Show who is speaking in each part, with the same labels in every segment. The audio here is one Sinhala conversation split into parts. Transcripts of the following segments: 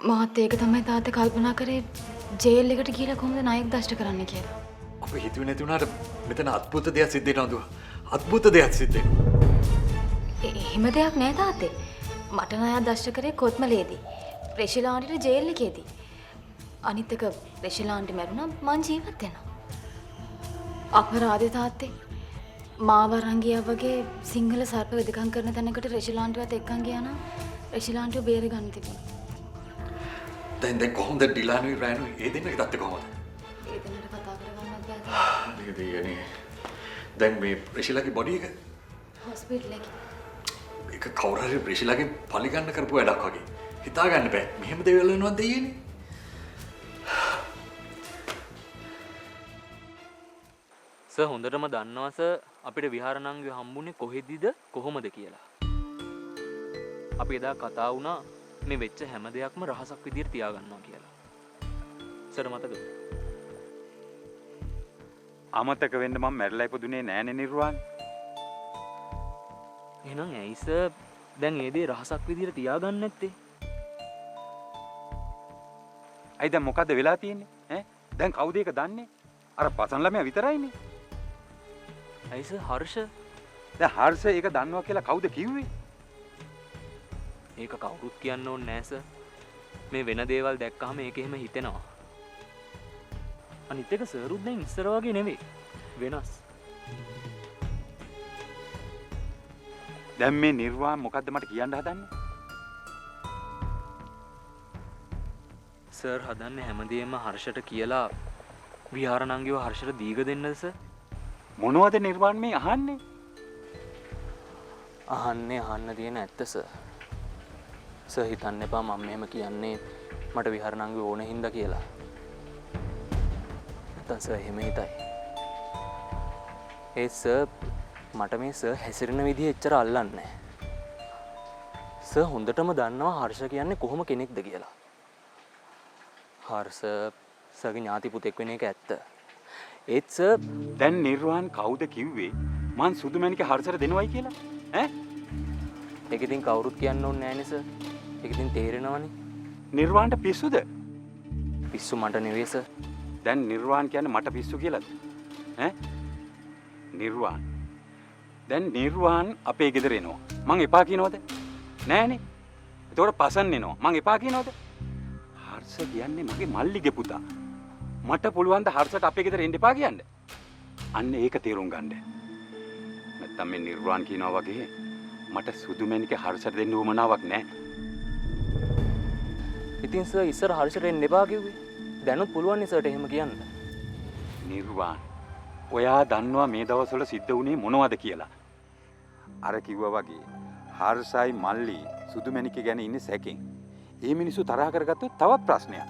Speaker 1: මාත් ඒක තමයි තාත්තේ කල්පනා කරේ ජේල් එකට ගිහලා කොහොමද ණයක් දෂ්ට කරන්න කියලා.
Speaker 2: ඔබ හිතුවේ නැති වුණාට මෙතන අద్భుත දෙයක් සිද්ධ වෙනවා දුව. අద్భుත දෙයක් සිද්ධ වෙනවා.
Speaker 1: එහෙම දෙයක් නෑ තාත්තේ. මට ණයක් දෂ්ට කරේ කොත්මලේදී. රෙෂිලාන්ටිට ජේල් එකේදී. අනිත් එක රෙෂිලාන්ටි මැරුණා මං ජීවත් වෙනවා. අපරාධේ තාත්තේ. මාව අරන් ගියා වගේ සිංහල සර්ප වෙදකම් කරන තැනකට රෙෂිලාන්ටිවත් එක්කන් ගියා නම් රෙෂිලාන්ටිව බේර ගන්න තිබුණා.
Speaker 2: දැන් කොහොමද ඩිලානුයි රෑනුයි ඒ දෙන්නගේ තත්ත්වය කොහොමද?
Speaker 1: ඒ දෙන්නට කතා කරගන්නත් බෑ.
Speaker 2: මේ දෙයනේ. දැන් මේ රෙෂිලාගේ බොඩි එක
Speaker 1: හොස්පිටල් එකේ.
Speaker 2: ඒක කවුරු හරි රෙෂිලාගේ පලි ගන්න කරපු වැඩක් වගේ. හිතා ගන්න බෑ. මෙහෙම දේවල් වෙනවද දෙයියනේ?
Speaker 3: සර් හොඳටම දන්නවා සර් අපිට විහාරණාංගය හම්බුනේ කොහෙදද කොහොමද කියලා. අපි එදා කතා වුණා මේ වෙච්ච හැම දෙයක්ම රහසක් විදියට තියාගන්නවා කියලා. සර් මතකද?
Speaker 4: අමතක වෙන්න මම මැරිලා ඉපදුනේ නෑනේ නිර්වාණ.
Speaker 3: එහෙනම් ඇයි සර් දැන් ඒ දේ රහසක් විදියට තියාගන්න නැත්තේ?
Speaker 4: ඇයි දැන් මොකද්ද වෙලා තියෙන්නේ? ඈ දැන් කවුද ඒක දන්නේ? අර පසන් ළමයා විතරයිනේ.
Speaker 3: ඇයි සර් හර්ෂ?
Speaker 4: දැන් හර්ෂ ඒක දන්නවා කියලා කවුද කිව්වේ?
Speaker 3: ඒක කවුරුත් කියන්න ඕනේ නෑ සර්. මේ වෙන දේවල් දැක්කහම ඒක එහෙම හිතෙනවා. අනිත් එක සර්ුත් දැන් ඉස්සර වගේ නෙවෙයි. වෙනස්.
Speaker 4: දැන් මේ නිර්වාණ මොකද්ද මට කියන්න හදන්නේ?
Speaker 3: සර් හදන්නේ හැමදේම හර්ෂට කියලා විහාරණාංගිව හර්ෂට දීග දෙන්නද සර්?
Speaker 4: මොනවද නිර්වාණ මේ අහන්නේ?
Speaker 3: අහන්න තියෙන ඇත්ත සර්. සර් හිතන්න එපා මම මෙහෙම කියන්නේ මට විහාරණාංගිව ඕන හින්දා කියලා. නැත්තම් සර් එහෙම හිතයි. ඒ සර් මට මේ සර් හැසිරෙන විදිහ එච්චර අල්ලන්නේ නැහැ. සර් හොඳටම දන්නවා හර්ෂ කියන්නේ කොහොම කෙනෙක්ද කියලා. හර්ෂ සර්ගේ ඥාති පුතෙක් වෙන එක ඇත්ත. ඒත් සර්
Speaker 4: දැන් නිර්වාණ කවුද කිව්වේ මං සුදුමැණික හර්ෂට දෙනවයි කියලා? ඈ?
Speaker 3: ඒක ඉතින් කවුරුත් කියන්න ඕනේ නෑනේ සර්. ඒක ඉතින් තේරෙනවනේ.
Speaker 4: නිර්වාණට පිස්සුද?
Speaker 3: පිස්සු මට නෙවෙයි සර්.
Speaker 4: දැන් නිර්වාණ කියන්නේ මට පිස්සු කියලාද? ඈ? නිර්වාණ. දැන් නිර්වාණ අපේ ගෙදර එනවා. මං එපා කියනවද? නෑනේ. එතකොට පසන් එනවා. මං එපා කියනවද? හර්ෂ කියන්නේ මගේ මල්ලිගේ පුතා. මට පුළුවන් ද හර්ෂට අපේ ගෙදර එන්න එපා කියන්න? අන්න ඒක තේරුම් ගන්න. නැත්තම් මේ නිර්වාණ කියනවා වගේ මට සුදුමැණික හර්ෂට දෙන්න උවමනාවක් නැහැ.
Speaker 3: ඉතින් සර් ඉස්සර හර්ෂට එන්න එපා කිව්වේ. දැනුත් පුළුවන් නේ සර්ට එහෙම කියන්න.
Speaker 4: නිර්වාණ ඔයා දන්නවා මේ දවස්වල සිද්ධ වුණේ මොනවද කියලා? අර කිව්වා වගේ හර්ෂයි මල්ලි සුදුමැණික ගැන ඉන්නේ සැකෙන්. ඒ මිනිස්සු තරහ කරගත්තොත් තවත් ප්‍රශ්නයක්.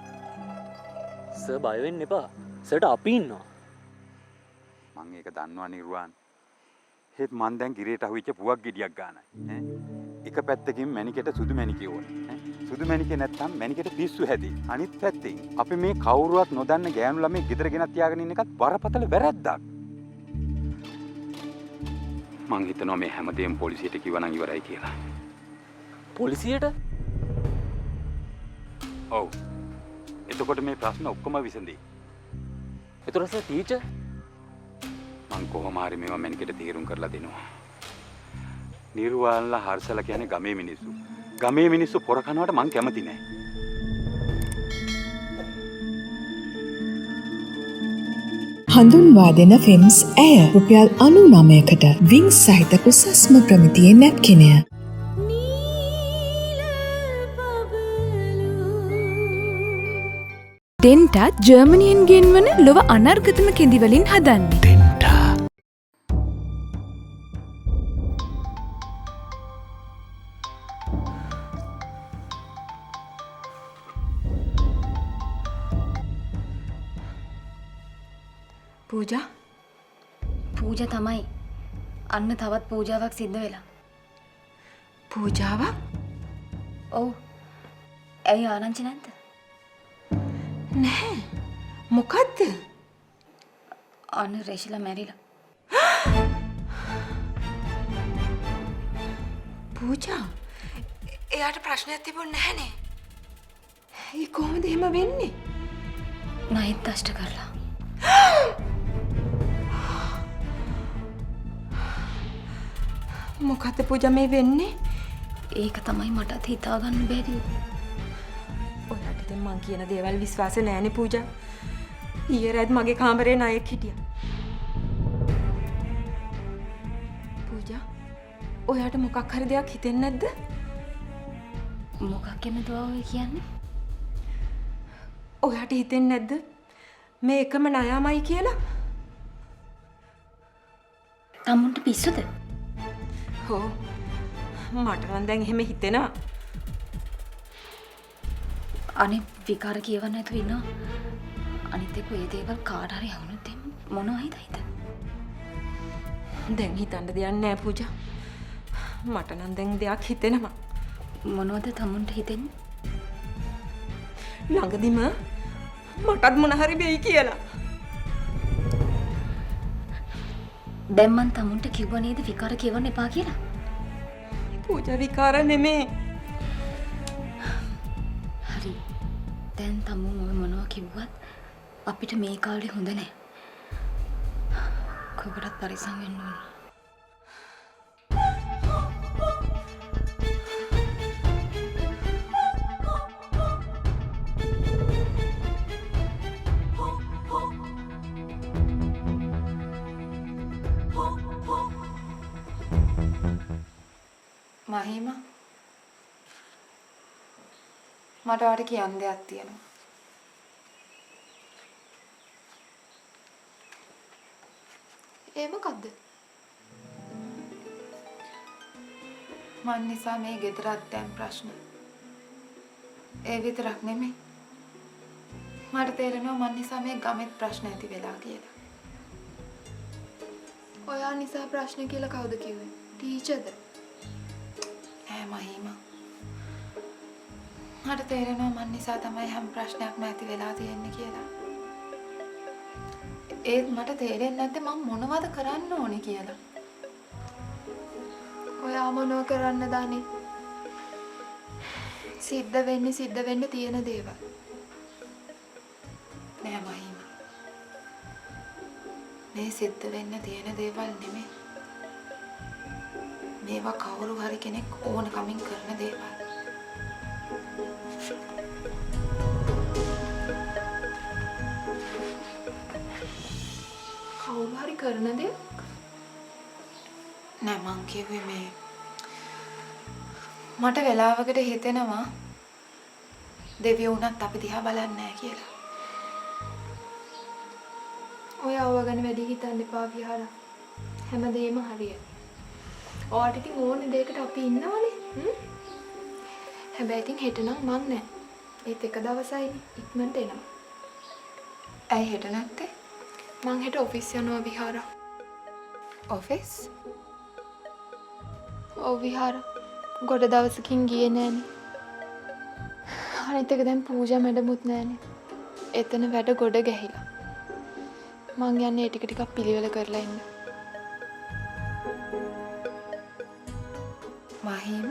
Speaker 3: සර් බය වෙන්න එපා. සර්ට අපි ඉන්නවා.
Speaker 4: මං ඒක දන්නවා නිර්වාණ. හෙත් මං දැන් ගිරේට අහුවෙච්ච පුවක් ගෙඩියක් ගන්නයි. ඈ එක පැත්තකින් මැණිකෙට සුදු මැණිකේ ඕනේ. ඈ සුදු මැණිකේ නැත්තම් මැණිකෙට පිස්සු හැදේ. අනිත් පැත්තෙන් අපි මේ කවුරුවත් නොදන්න ගෑනු ළමයි ගෙදර ගෙනත් තියාගෙන ඉන්න එකත් බරපතල වැරැද්දක්. මං හිතනවා මේ හැමදේම පොලිසියට කිව්වනම් ඉවරයි කියලා.
Speaker 3: පොලිසියට?
Speaker 4: ඔව්. එතකොට මේ ප්‍රශ්න ඔක්කොම විසඳෙයි.
Speaker 3: ඒතර සර් ටීචර්
Speaker 4: මං කොහොම හරි මේවා මැනිකට තීරුම් කරලා දෙනවා. නිර්වාණලා හර්ෂලා කියන්නේ ගමේ මිනිස්සු. ගමේ මිනිස්සු පොර කනවට මං කැමති නෑ.
Speaker 5: හඳුන්වා දෙන ෆිල්ම්ස් ඇය රුපියල් 99කට විං සහිත කුසස්ම ප්‍රමිතියේ නැප්කිනය. ඩෙන්ටා ජර්මනියෙන් ගෙන්වන ලොව අනර්ගතම කෙඳිවලින් හදන්නේ. ඩෙන්ටා.
Speaker 1: පූජා තමයි. අන්න තවත් පූජාවක් සිද්ධ වෙලා.
Speaker 5: පූජාවක්?
Speaker 1: ඔව්. ඇයි ආරංචි නැද්ද?
Speaker 5: නැහැ. මොකද්ද?
Speaker 1: අන්න රේෂිලා මැරිලා.
Speaker 5: පූජා එයාට ප්‍රශ්නයක් තිබුණ නැහනේ.
Speaker 6: ඒ කොහොමද එහෙම වෙන්නේ?
Speaker 1: නයිත් දෂ්ට කරලා.
Speaker 6: මොකද්ද පූජා මේ වෙන්නේ?
Speaker 1: ඒක තමයි මටත් හිතාගන්න බැරි.
Speaker 6: ඔයාට ඉතින් මං කියන දේවල් විශ්වාස නෑනේ පූජා. ඊයේ රාත් මගේ කාමරේ නායක හිටියා. පූජා ඔයාට මොකක් හරි දෙයක් හිතෙන්නේ නැද්ද?
Speaker 1: මොකක් එමෙතුවා ඔය කියන්නේ?
Speaker 6: ඔයාට හිතෙන්නේ නැද්ද මේ එකම නයාමයි කියලා?
Speaker 1: තමුන්ට පිස්සුද?
Speaker 6: හෝ මට නම් දැන් එහෙම හිතෙනවා.
Speaker 1: අනේ විකාර කියවන්න නැතුව ඉන්නවා. අනිත් එක්ක ඒ දේවල් කාට හරි වුණොත් මොනවා හිතයිද?
Speaker 6: දැන් හිතන්න දෙයක් නෑ පූජා. මට නම් දැන් දෙයක් හිතෙනවා.
Speaker 1: මොනවද තමුන්ට හිතෙන්නේ?
Speaker 6: ළඟදිම මටත් මොන හරි වෙයි කියලා.
Speaker 1: දැන් මං තමුන්ට කිව්වා නේද විකාර කියවන්න එපා කියලා?
Speaker 6: පූජා විකාර නෙමේ.
Speaker 1: හරි. දැන් තමුන් ඔය මොනවා කිව්වත් අපිට මේ කාලේ හොඳ නෑ. කොකටත් පරිස්සම් වෙන්න ඕන.
Speaker 7: මහිම මට ඔයාලට කියන්න දෙයක් තියෙනවා. ඒ මොකද්ද? මන් නිසා මේ ගෙදරත් දැන් ප්‍රශ්න. ඒ විතරක් නෙමෙයි. මට තේරෙනවා මන් නිසා මේ ගමෙත් ප්‍රශ්න ඇති වෙලා කියලා. ඔයා නිසා ප්‍රශ්න කියලා කවුද කිව්වේ? ටීචර්ද? මහිම මට තේරෙනවා මන් නිසා තමයි හැම ප්‍රශ්නයක්ම ඇති වෙලා තියෙන්නේ කියලා. ඒත් මට තේරෙන්නේ නැත්තේ මම මොනවද කරන්න ඕනේ කියලා. ඔයා මොනව කරන්න දානේ? සිද්ධ වෙන්න තියෙන දේවල්. නෑ මහිම. මේ සිද්ධ වෙන්න තියෙන දේවල් නෙමෙයි. මේවා කවුරු හරි කෙනෙක් ඕන කමින් කරන දේවල්. කවුරු හරි කරන දේ? නෑ මං කිව්වේ මේ මට වෙලාවකට හිතෙනවා දෙවියෝ උනත් අපි දිහා බලන්නේ නැහැ කියලා. ඔය අවව ගැන වැඩි හිතන්න එපා විහාර. හැමදේම හරියට. ඔයාට ඉතින් ඕන දෙයකට අපි ඉන්නවනේ. හැබැයි ඉතින් හෙට නම් මං නෑ. ඒත් එක දවසයි ඉක්මනට එනවා. ඇයි හෙට නැත්තේ? මං හෙට ඔෆිස් යනවා විහාර. ඔෆිස්? ඔව් විහාර. ගොඩ දවසකින් ගියේ නෑනේ. අනිත් එක දැන් පූජා මැඩමුත් නෑනේ. එතන වැඩ ගොඩ ගැහිලා. මං යන්නේ ඒ ටික ටිකක් පිළිවෙල කරලා ඉන්න. මහිම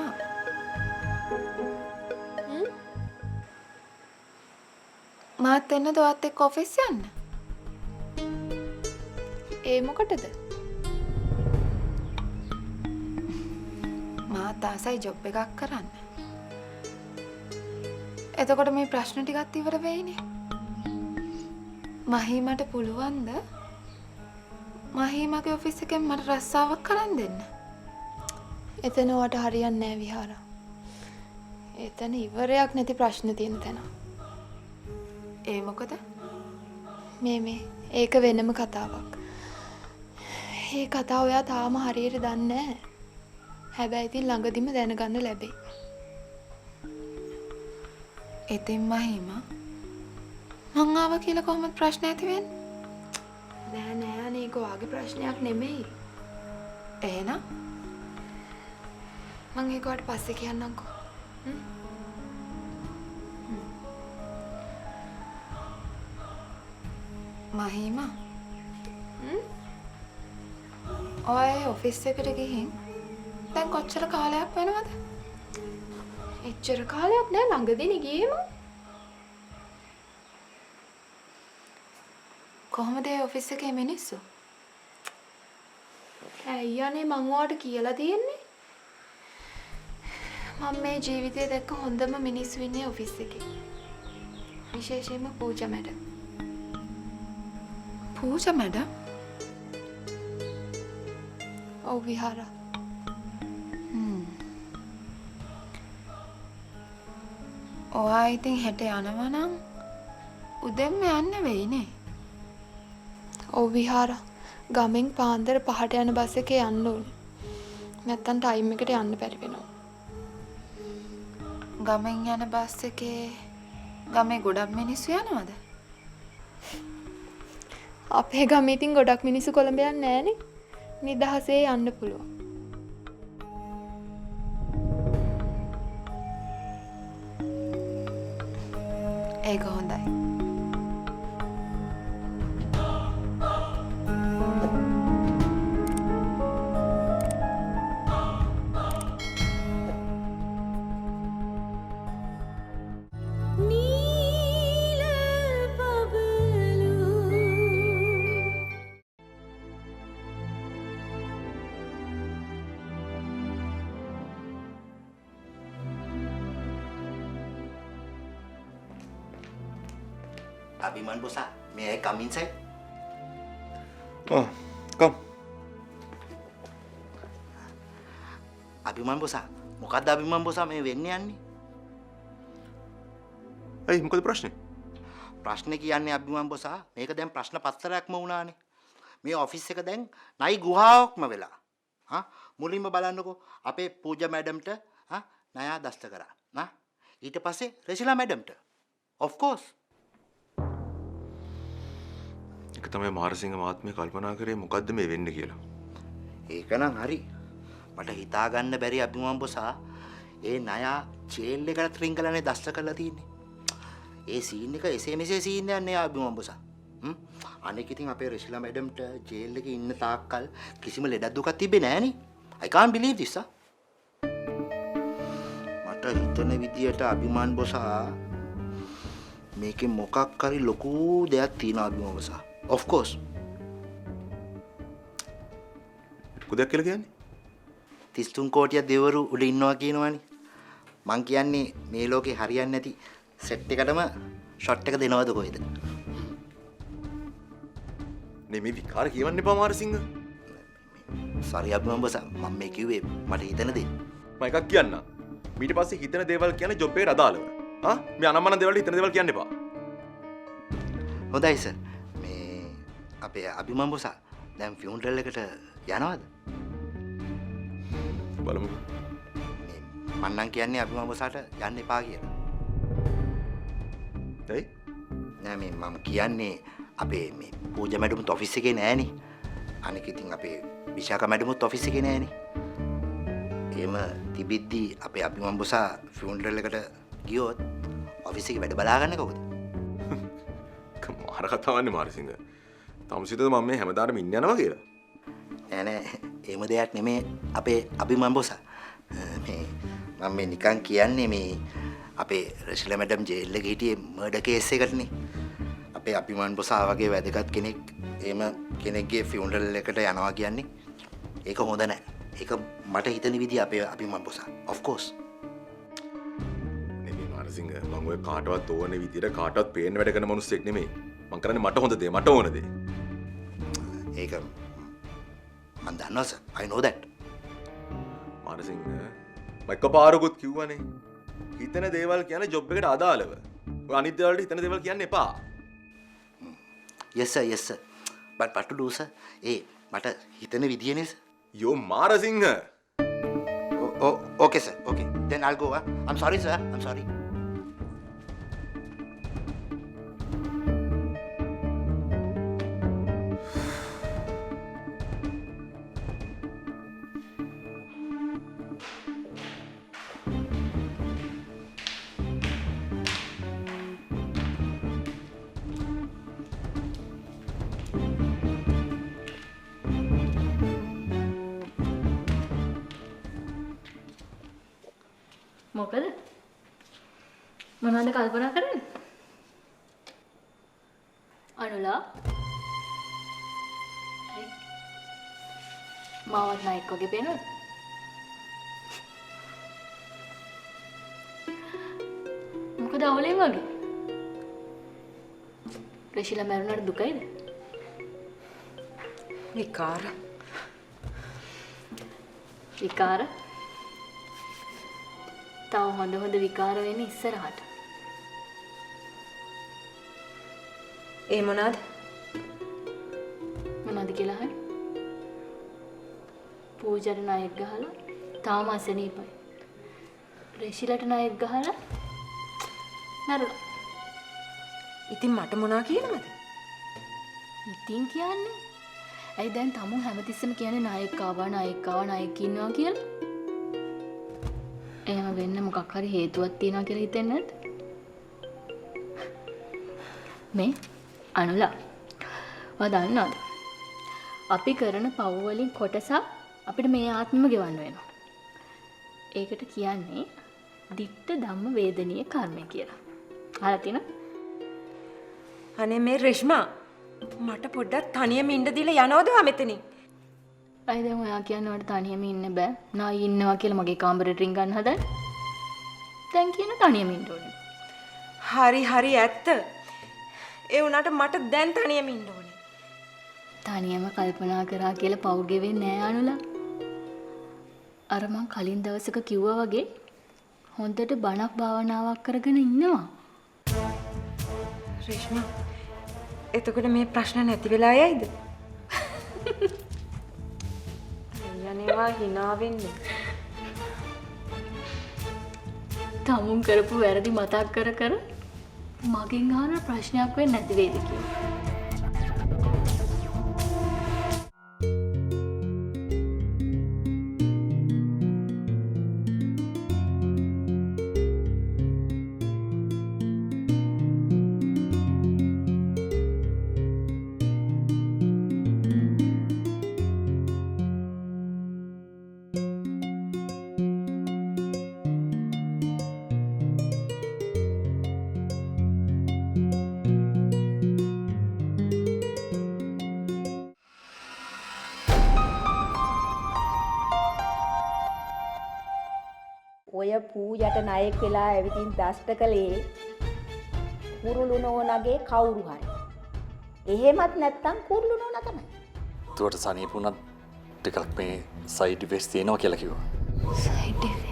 Speaker 7: මාත් එන්නද ඔයත් එක්ක ඔෆිස් යන්න? ඒ මොකටද? මාත් ආසයි ජොබ් එකක් කරන්න. එතකොට මේ ප්‍රශ්න ටිකත් ඉවර වෙයිනේ. මහිමට පුළුවන්ද මහිමගේ ඔෆිස් එකෙන් මට රස්සාවක් කරන් දෙන්න? එතන වට හරියන්නේ නැහැ විහාර. එතන ඉවරයක් නැති ප්‍රශ්න තියෙන තැන. ඒ මොකද? මේ ඒක වෙනම කතාවක්. මේ කතාව ඔයා තාම හරියට දන්නේ නැහැ. හැබැයි ඉතින් ළඟදිම දැනගන්න ලැබෙයි. ඉතින් මහිම මං ආව කියලා කොහොමද ප්‍රශ්න ඇති වෙන්නේ? නෑ අනේක ඔයාගේ ප්‍රශ්නයක් නෙමෙයි. එහෙනම් මං ඒක ඔයාලට පස්සේ කියන්නම්කෝ. මහිම ඔය ඔෆිස් එකට ගිහින් දැන් කොච්චර කාලයක් වෙනවද? එච්චර කාලයක් නෑ ළඟදීනේ ගියේම. කොහොමද ඒ ඔෆිස් එකේ මිනිස්සු? ඇයි අනේ මං ඔයාලට කියලා තියෙන්නේ? මම මේ ජීවිතේ දැක්ක හොඳම මිනිස්සු ඉන්නේ ඔෆිස් එකේ. විශේෂයෙන්ම පූජා මැඩම්. පූජා මැඩම්? ඔව් විහාරා. ඔයා ඉතින් හෙට යනවා නම් උදෙන්ම යන්න වෙයිනේ. ඔව් විහාරා. ගමෙන් පාන්දර 5ට යන බස් එකේ යන්න ඕනේ. නැත්තම් ටයිම් එකට යන්න බැරි වෙනවා. ගමෙන් යන බස් එකේ ගමේ ගොඩක් මිනිස්සු යනවද? අපේ ගමේ ඉතින් ගොඩක් මිනිස්සු කොළඹ යන්නේ නැහනේ. නිදහසේ යන්න පුළුවන්. ඒක හොඳයි.
Speaker 8: Abiman bosa, may I come inside?
Speaker 9: Oh, come.
Speaker 8: Abiman bosa, මොකද්ද අබිමන් bosa මේ වෙන්නේ යන්නේ?
Speaker 9: ඇයි මොකද ප්‍රශ්නේ?
Speaker 8: ප්‍රශ්නේ කියන්නේ අබිමන් bosa මේක දැන් ප්‍රශ්න පත්තරයක්ම වුණානේ. මේ ඔෆිස් එක දැන් නයි ගුහාවක්ම වෙලා. හා මුලින්ම බලන්නකෝ අපේ පූජා මැඩම්ට නයා දස්ත කරා. නා ඊට පස්සේ රෙසිලා මැඩම්ට. of course.
Speaker 9: ඒක තමයි මාරසිංහ මහත්මිය කල්පනා කරේ මොකද්ද මේ වෙන්නේ කියලා.
Speaker 8: ඒක නම් හරි. මට හිතා ගන්න බැරි අබිමන් bosa ඒ නයා ජේල් එකට රින්ගලානේ දස්ත කරලා තින්නේ. ඒ සීන් එක එසේ මෙසේ සීන් එකක් නේ අබිමන් bosa. අනෙක් ඉතින් අපේ රෙසිලා මැඩම්ට ජේල් එකේ ඉන්න තාක්කල් කිසිම ලෙඩක් දුකක් තිබ්බේ නෑනේ. I can't believe this. මට හිතන විදියට අබිමන් bosa මේකේ මොකක් හරි ලොකු දෙයක් තියෙනවා අබිමන් bosa. Of course.
Speaker 9: කුදයක් කියලා කියන්නේ?
Speaker 8: 33 කෝටියක් දෙවරු උඩ ඉන්නවා කියනවනේ. මං කියන්නේ මේ ලෝකේ හරියන්නේ නැති සෙට් එකටම ෂොට් එක දෙනවද කොහෙද?
Speaker 9: නේ මේ විකාර කියවන්න එපා මාරසිංහ.
Speaker 8: sorry අබිමන් bosa මම මේ කිව්වේ මට හිතන දේ.
Speaker 9: මම එකක් කියන්න. ඊට පස්සේ හිතන දේවල් කියන්නේ ජොබ් එකට අදාළව. මේ අනම්මන දේවල් හිතන දේවල් කියන්න එපා.
Speaker 8: හොඳයි සර්. අපේ අබිමන් bosa දැන් ෆියුනරල් එකට යනවද?
Speaker 9: බලමු.
Speaker 8: මම නම් කියන්නේ අබිමන් bosaට යන්න එපා කියලා.
Speaker 9: ඇයි?
Speaker 8: නෑ මේ මම කියන්නේ අපේ මේ පූජා මැඩමුත් ඔෆිස් එකේ නෑනේ. අනික ඉතින් අපේ විශාඛා මැඩමුත් ඔෆිස් එකේ නෑනේ. එහෙම තිබිද්දි අපේ අබිමන් bosa ෆියුනරල් එකට ගියොත් ඔෆිස් එකේ වැඩ බලා ගන්න කවුද?
Speaker 9: මාර කතාවන්නේ මාරසිංහ. තමුසිතද මම මේ හැමදාටම ඉන්න යනවා කියලා.
Speaker 8: නෑ නෑ එහෙම දෙයක් නෙමේ අපේ අබිමන් bosa. මම මේ නිකන් කියන්නේ මේ අපේ රෙසිලා මැඩම් ජේල් එකේ හිටියේ මර්ඩර් කේස් එකටනේ. අපේ අබිමන් bosa වගේ වැදගත් කෙනෙක් එහෙම කෙනෙක්ගේ ෆියුනරල් එකට යනවා කියන්නේ ඒක හොඳ නෑ. ඒක මට හිතන විදිහ අපේ අබිමන් bosa. of course.
Speaker 9: නෙමෙයි මාරසිංහ මම ඔය කාටවත් ඕන විදියට කාටවත් පේන්න වැඩ කරන මිනිස්සෙක් නෙමෙයි. මං කරන්නේ මට හොඳ දේ මට ඕන දේ.
Speaker 8: ඒක මම දන්නවා sir. I know that.
Speaker 9: Marasinghe මම එකපාරකුත් කිව්වනේ. හිතන දේවල් කියන්නේ ජොබ් එකට අදාළව. ඔය අනිත් දේවල්ට හිතන දේවල් කියන්න එපා.
Speaker 8: yes sir yes sir. but what to do sir? මට හිතන විදියනේ sir.
Speaker 9: යෝ Marasinghe.
Speaker 8: okay sir. okay. then I'll go. I'm sorry sir. I'm sorry.
Speaker 1: මොකද? මොනවද කල්පනා කරන්නේ? අනුලා මාවත් නයෙක් වගේ පේනවද? මොකද අවලේ වගේ? ප්‍රශීලා මරුණාට දුකයිද?
Speaker 6: විකාර.
Speaker 1: විකාර? තව හොඳ විකාර වෙන්නේ ඉස්සරහට.
Speaker 6: ඒ මොනවාද?
Speaker 1: මොනවද කියලා අහන්නේ? පූජාට ණයක් ගහලා තාම අසනීපයි. රෙෂිලට ණයක් ගහලා නරුණා.
Speaker 6: ඉතින් මට මොනා කියනවද?
Speaker 1: ඉතින් කියන්නේ ඇයි දැන් තමුන් හැමතිස්සෙම කියන්නේ ණයක් ආවා ණයක් ඉන්නවා කියලා? එහෙම වෙන්න මොකක් හරි හේතුවක් තියෙනවා කියලා හිතෙන්නේ නැද්ද? මේ අනුලා ඔයා දන්නවද? අපි කරන පව් වලින් කොටසක් අපිට මේ ආත්මෙම ගෙවන්න වෙනවා. ඒකට කියන්නේ ditta ධම්ම වේදනීය කර්මය කියලා. අහලා තියෙනවද?
Speaker 6: අනේ මේ රේෂ්මා මට පොඩ්ඩක් තනියම ඉන්න දීලා යනවද ඔයා මෙතනින්?
Speaker 1: අයි දැන් ඔයා කියන්නේ ඔයාලට තනියම ඉන්න බෑ. නායි ඉන්නවා කියලා මගේ කාමරේට රින් ගන්න හදන්නේ. දැන් කියන තනියම ඉන්න ඕනේ.
Speaker 6: හරි ඇත්ත. ඒ වුණාට මට දැන් තනියම ඉන්න ඕනේ.
Speaker 1: තනියම කල්පනා කරා කියලා පව් ගෙවෙන්නේ නෑ අනුලා. අර මං කලින් දවසක කිව්වා වගේ හොඳට බණක් භාවනාවක් කරගෙන ඉන්නවා.
Speaker 6: රේෂ්මා එතකොට මේ ප්‍රශ්න නැති වෙලා යයිද? යන්නේවා hina වෙන්නේ.
Speaker 1: තමුන් කරපු වැරදි මතක් කර මගෙන් අහන ප්‍රශ්නයක් වෙන්නේ නැති වේද කියලා.
Speaker 10: ඔය පූජට ණයෙක් වෙලා ඇවිදින් දෂ්ට කළේ කුරුළු නෝනගේ කවුරු හරි. එහෙමත් නැත්තම් කුරුළු නෝනා තමයි.
Speaker 2: ඒකට සනීප වුණත් ටිකක් මේ සයිඩ් ඉෆෙක්ට්ස් තියෙනවා කියලා කිව්වා.
Speaker 1: Side effect